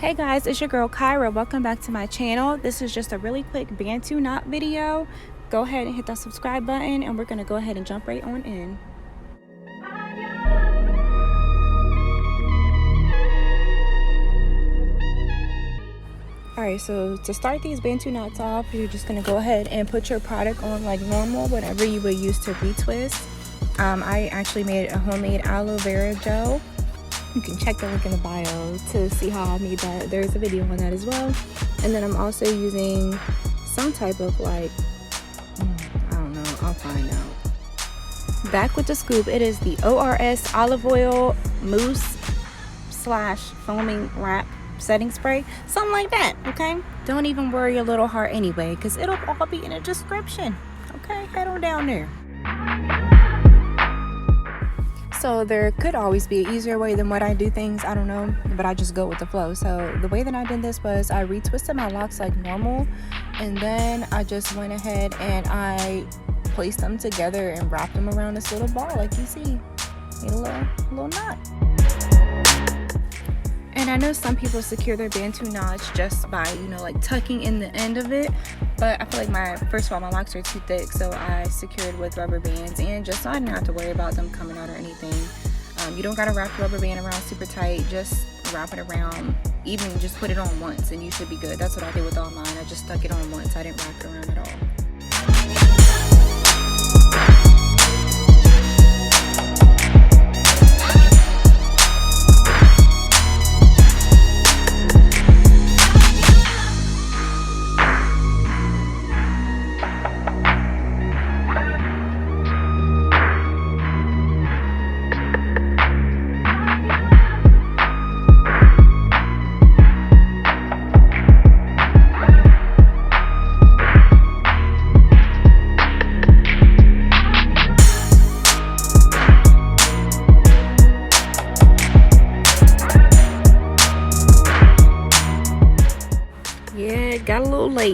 Hey guys, it's your girl Caira. Welcome back to my channel. This is just a really quick Bantu knot video. Go ahead and hit that subscribe button and we're going to go ahead and jump right on in. Alright, so to start these Bantu knots off, you're just going to go ahead and put your product on like normal, whatever you would use to retwist. I actually made a homemade aloe vera gel. You can check the link in the bio to see how I made that. There's a video on that as well. And then I'm also using some type of like, I don't know, I'll find out. Back with the scoop, it is the ORS olive oil mousse / foaming wrap setting spray. Something like that, okay? Don't even worry your little heart anyway, because it'll all be in the description. Okay, head on down there. So there could always be an easier way than what I do things, I don't know, but I just go with the flow. So the way that I did this was I retwisted my locks like normal, and then I just went ahead and I placed them together and wrapped them around this little ball like you see. Made a little knot. And I know some people secure their Bantu knots just by, like tucking in the end of it. But I feel like first of all, my locks are too thick, so I secured with rubber bands, and just so I didn't have to worry about them coming out or anything. You don't gotta wrap the rubber band around super tight, just wrap it around, even just put it on once and you should be good. That's what I did with all mine. I just stuck it on once, I didn't wrap it around at all.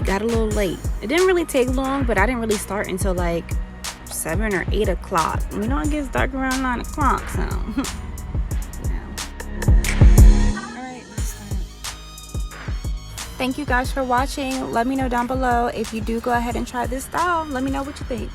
Got a little late. It didn't really take long, but I didn't really start until like 7 or 8 o'clock. It gets dark around 9 o'clock, so Alright, let's start. Thank you guys for watching. Let me know down below if you do go ahead and try this style. Let me know what you think.